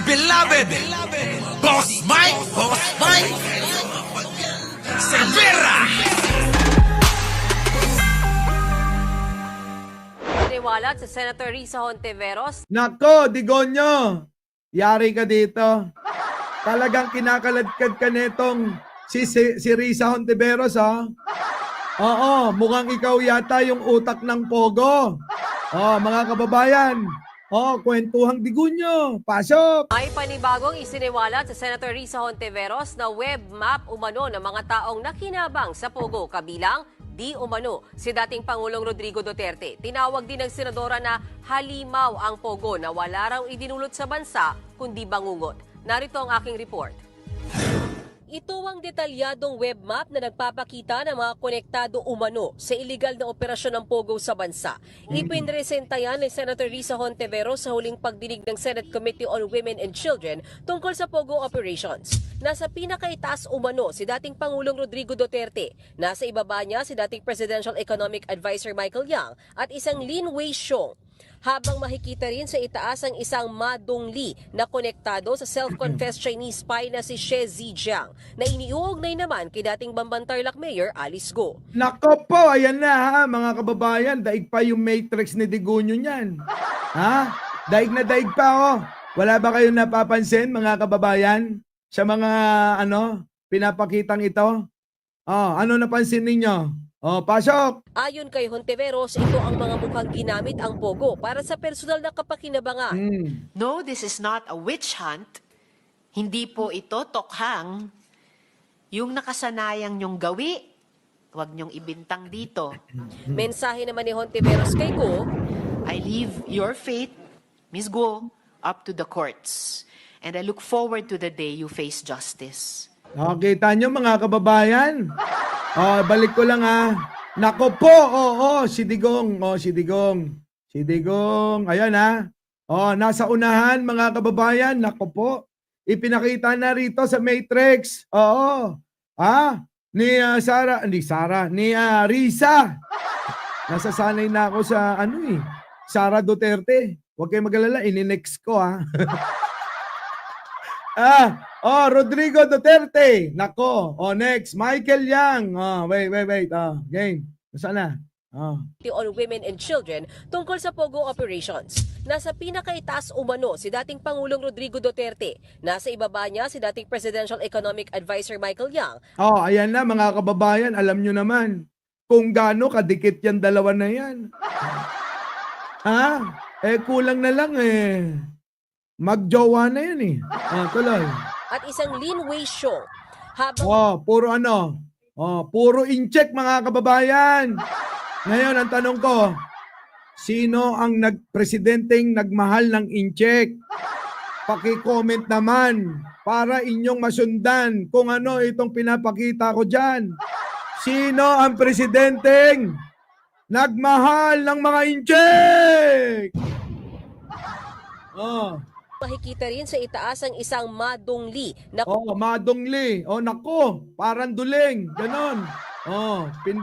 beloved Boss Mike Cervera. Paniwalat sa Senator Risa Hontiveros. Nako, Digonyo, yari ka dito. Talagang kinakaladkad ka netong si Risa Hontiveros, ha? Oo, mukhang ikaw yata yung utak ng Pogo. Oh, mga kababayan, kwentuhang Digonyo, pasok! May panibagong isiniwalat sa Senator Risa Hontiveros na web map umano ng mga taong nakinabang sa Pogo, kabilang di umano si dating Pangulong Rodrigo Duterte. Tinawag din ng senadora na halimaw ang Pogo na wala raw idinulot sa bansa kundi bangungot. Narito ang aking report. Ito ang detalyadong web map na nagpapakita ng mga konektado umano sa iligal na operasyon ng Pogo sa bansa. Ipinresenta yan ni Senator Risa Hontiveros sa huling pagdinig ng Senate Committee on Women and Children tungkol sa Pogo operations. Nasa pinakaitaas umano si dating Pangulong Rodrigo Duterte. Nasa ibaba niya si dating Presidential Economic Advisor Michael Yang at isang Lin Wei-xiong. Habang makikita rin sa itaas ang isang Ma Dongli na konektado sa self-confessed Chinese spy na si Xie Zijiang na iniuugnay naman kay dating Bambantarlac Mayor Alice Go. Nako po, ayan na ha, mga kababayan, daig pa yung matrix ni Digonyo niyan. Ha? Daig na daig pa, oh. Wala ba kayong napapansin, mga kababayan, sa mga, pinapakitang ito? Oh, ano napansin ninyo? Oh, pasok! Ayon kay Hontiveros, ito ang mga mukhang ginamit ang Pogo para sa personal na kapakinabangan. No, this is not a witch hunt. Hindi po ito tokhang. Yung nakasanayang nyong gawi, huwag nyong ibintang dito. Mensahe naman ni Hontiveros kay Go, I leave your fate, Miss Go, up to the courts. And I look forward to the day you face justice. Kita nyo, mga kababayan? Balik ko lang, ha. Nako po, si Digong. Si Digong, ayan, ha. Nasa unahan, mga kababayan. Nako po. Ipinakita na rito sa Matrix. Ni Risa. Nasasanay na ako sa, Sara Duterte. Huwag kayong mag-alala, ininext ko, ha. Rodrigo Duterte. Nako. Next. Michael Yang. Wait. Game. Nasaan na? on Women and Children tungkol sa Pogo operations. Nasa pinakaitaas umano si dating Pangulong Rodrigo Duterte. Nasa ibaba niya si dating Presidential Economic Advisor Michael Yang. Ayan na, mga kababayan. Alam nyo naman kung gaano kadikit yan dalawa na yan. Kulang na lang magjowa na yan eh. Tuloy. At isang Lin Wei-xiong. Habang Puro in-check, mga kababayan. Ngayon, ang tanong ko, sino ang presidenteng nagmahal ng in-check? Paki-comment naman para inyong masundan kung ano itong pinapakita ko dyan. Sino ang presidenteng nagmahal ng mga in-check? makikita rin sa itaas ang isang Ma Dongli na Ma Dongli. Nako, parang duling. Ganon.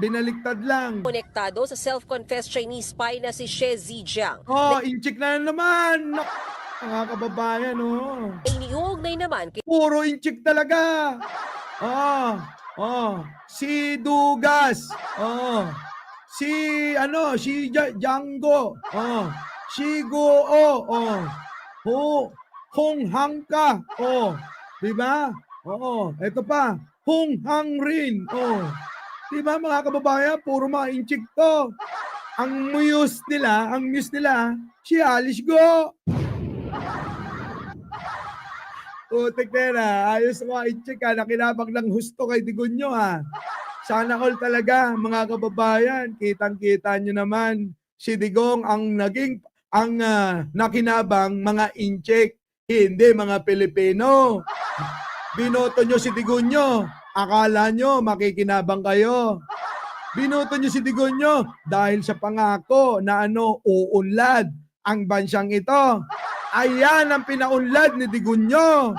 Binaliktad lang. konektado sa self-confessed Chinese spy na si Xie Zijiang. In-check na naman. Mga kababayan, Iniuugnay naman kay puro in-check talaga. Si Dugas. Si Django. Si Goo. Hong Hangka. Di ba? Ito pa. Hong Hang rin. Di ba, mga kababayan, puro mga in-check to. Ang muse nila, si Alice Go. Putik na, ayos mga in-check ha. Nakinabang ng husto kay Digonyo ha. Sana all talaga, mga kababayan. Kitang-kita nyo naman, si Digong ang nakinabang mga in-check, hindi mga Pilipino. Binoto nyo si Digonyo, akala nyo makikinabang kayo. Binoto nyo si Digonyo dahil sa pangako na uunlad ang bansang ito. Ayan ang pinaunlad ni Digonyo.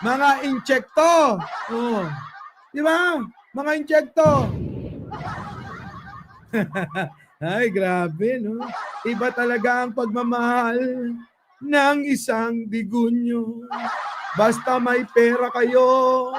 Mga in-check to. Di ba? Mga in-check to. Ay, grabe, no? Iba talaga ang pagmamahal ng isang digunyo. Basta may pera kayo,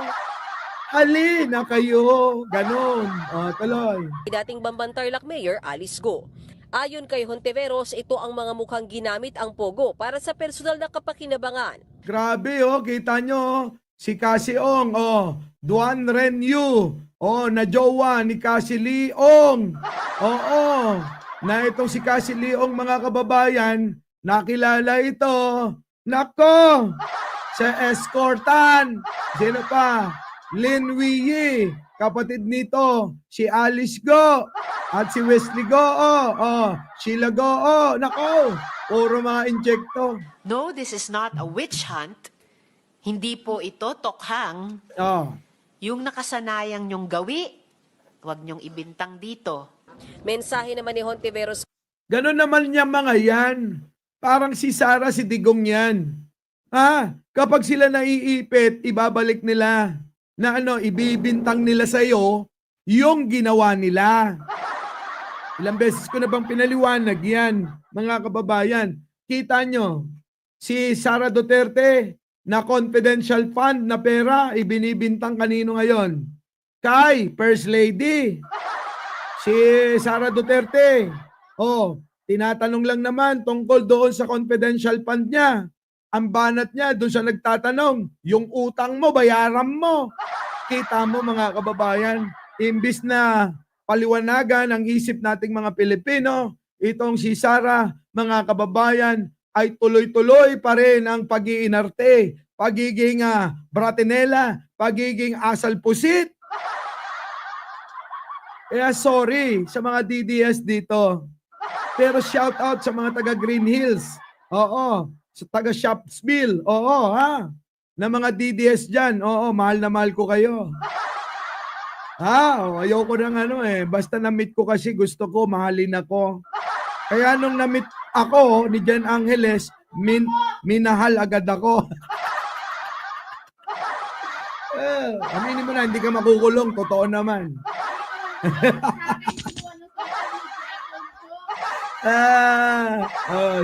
halina kayo. Ganon. O, tuloy. Dating Bamban Tarlac Mayor Alice Go. Ayon kay Hontiveros, ito ang mga mukhang ginamit ang Pogo para sa personal na kapakinabangan. Grabe, oh. Kita nyo, si Cassie Ong, oh. Duan Ren Yu, oh, na jowa ni Cassie Leong. Oo. Na itong si Cassie Leong, mga kababayan, nakilala ito. Nako! Sa escortan. Sino pa? Lin Wei, kapatid nito, si Alice Go. At si Wesley Go, Sheila Go, nako, puro mga injecto. No, this is not a witch hunt. Hindi po ito tokhang. Oh. Yung nakasanayang nyong gawi, huwag nyong ibintang dito. Mensahe naman ni Hontiveros. Ganon naman niya mga yan. Parang si Sarah, si Digong yan. Ha? Kapag sila naiipit, ibabalik nila na ibibintang nila sa'yo yung ginawa nila. Ilang beses ko na bang pinaliwanag yan, mga kababayan. Kita nyo, si Sara Duterte na confidential fund na pera, ibinibintang kanino ngayon? Kay First Lady. Si Sara Duterte. Tinatanong lang naman tungkol doon sa confidential fund niya. Ang banat niya, doon siya nagtatanong, yung utang mo, bayaran mo. Kita mo mga kababayan, imbis na paliwanagan ang isip nating mga Pilipino, itong si Sara, mga kababayan, ay tuloy-tuloy pa rin ang pag-iinarte, pagiging bratinela, pagiging asal pusit. Kaya sorry sa mga DDS dito. Pero shout out sa mga taga Green Hills. Oo. Sa taga Shopsville. Oo, ha. Na mga DDS dyan. Oo, mahal na mahal ko kayo. Ayoko ng Basta na-meet ko kasi gusto ko, mahalin ako. Kaya nung na-meet ako ni Jen Angeles, minahal agad ako. Aminin mo na, hindi ka makukulong. Totoo naman.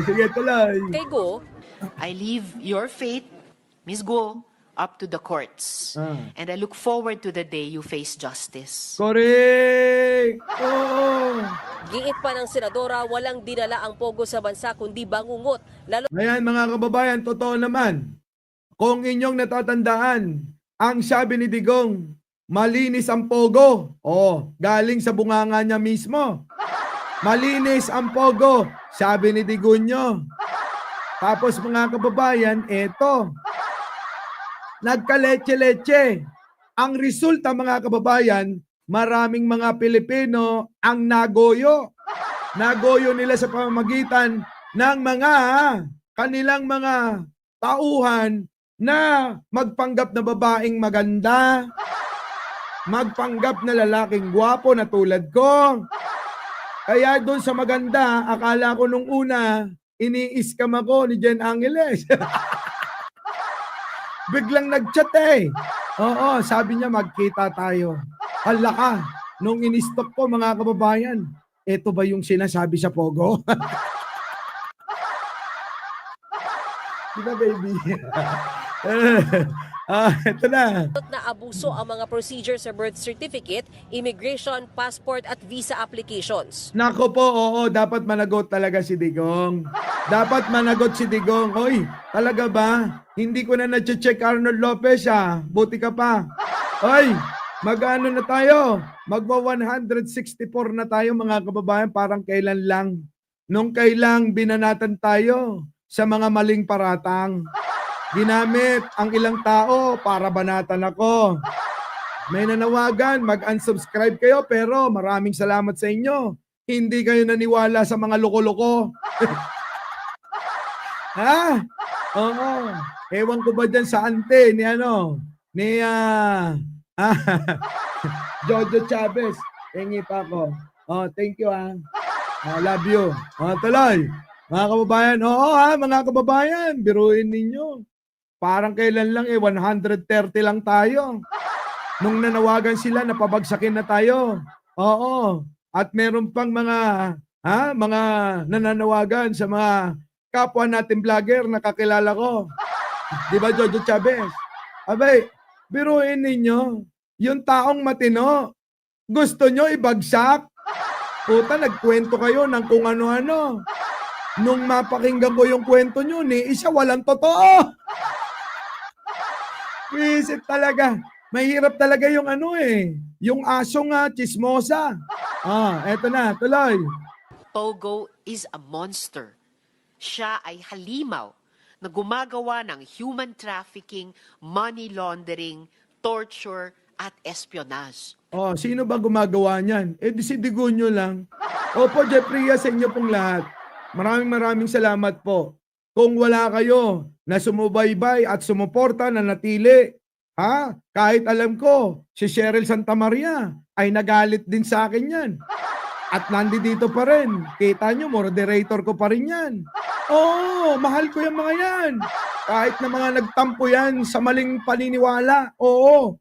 Sige, tuloy. Kay Go, I leave your fate, Miss Go, up to the courts. And I look forward to the day you face justice. Correct! Oo. giit pa ng senadora, walang dinala ang Pogo sa bansa kundi bangungot. Lalo Ayan mga kababayan, totoo naman. Kung inyong natatandaan, ang sabi ni Digong, malinis ang Pogo. Galing sa bunganga niya mismo. Malinis ang Pogo, sabi ni Digunyo. Tapos mga kababayan, eto. Nagkaleche-leche. Ang resulta mga kababayan, maraming mga Pilipino ang nagoyo. Nagoyo nila sa pamamagitan ng mga kanilang mga tauhan na magpanggap na babaeng maganda, magpanggap na lalaking gwapo na tulad ko. Kaya doon sa maganda, akala ko nung una, ini-scam ako ni Jen Angeles. Biglang nag-chat Oo, sabi niya magkita tayo. Hala ka, nung in-stop ko mga kababayan, eto ba yung sinasabi sa Pogo? Diba baby? Ito na. na abuso ang mga procedure sa birth certificate, immigration, passport at visa applications. Nako po, oo, dapat managot talaga si Digong. Dapat managot si Digong. Oy, talaga ba? Hindi ko na na-check Arnold Lopez Buti ka pa. Oy, mag-ano na tayo? Magwa 164 na tayo mga kababayan, parang kailan lang. Nung kailang binanatan tayo sa mga maling paratang. Ginamit ang ilang tao para banatan ako. May nanawagan, mag-unsubscribe kayo pero maraming salamat sa inyo. Hindi kayo naniwala sa mga loko-loko. Ha? Oo. Ewan ko ba dyan sa ante ni Jojo Chavez. Hingi pa ako. Thank you love you. Tuloy. Mga kababayan, mga kababayan, biruin ninyo. Parang kailan lang 130 lang tayo. Nung nanawagan sila, napabagsakin na tayo. Oo. At meron pang mga nananawagan sa mga kapwa natin vlogger, nakakilala ko. Di ba, Jojo Chavez? Abay, biruin ninyo, yung taong matino, gusto nyo ibagsak? Puta, nagkwento kayo ng kung ano-ano. Nung mapakinggan ko yung kwento nyo, ni isa walang totoo. Visit talaga. Mahirap talaga yung ano eh. Yung aso nga, chismosa. Eto na, tuloy. Pogo is a monster. Siya ay halimaw na gumagawa ng human trafficking, money laundering, torture, at espionage. Sino ba gumagawa niyan? Di si Digunyo lang. Opo, Jeffrey, sa inyo pong lahat. Maraming salamat po. Kung wala kayo na sumubaybay at sumuporta na natili, kahit alam ko, si Cheryl Santamaria ay nagalit din sa akin yan. At nandito pa rin. Kita nyo, moderator ko pa rin yan. Oo, mahal ko yung mga yan. Kahit na mga nagtampo yan sa maling paniniwala. Oo.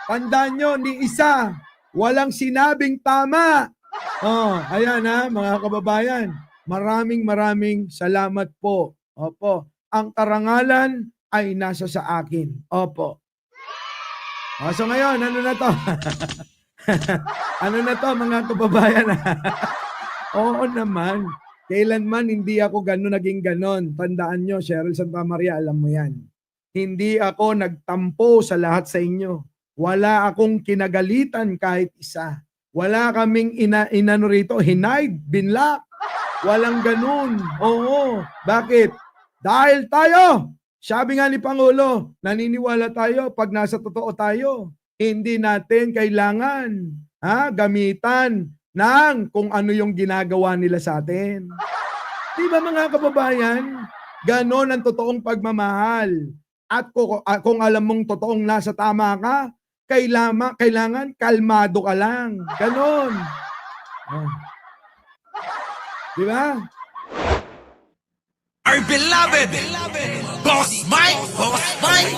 Tandaan nyo, ni isa, walang sinabing tama. Ayan mga kababayan. Maraming salamat po. Opo. Ang karangalan ay nasa sa akin. Opo. So ngayon, ano na to? Ano na to mga kababayan? Oo naman. Kailanman hindi ako naging ganon. Tandaan nyo, Cheryl Santamaria, alam mo yan. Hindi ako nagtampo sa lahat sa inyo. Wala akong kinagalitan kahit isa. Wala kaming inano rito, hinide, binlock. Walang ganun. Oo. Bakit? Dahil tayo, sabi nga ni Pangulo, naniniwala tayo pag nasa totoo tayo. Hindi natin kailangan gamitan ng kung ano yung ginagawa nila sa atin. Di ba mga kababayan? Ganon ang totoong pagmamahal. At kung alam mong totoong nasa tama ka, kailangan kalmado ka lang. Ganon. Di ba? Our beloved Boss Mike! Boss Mike!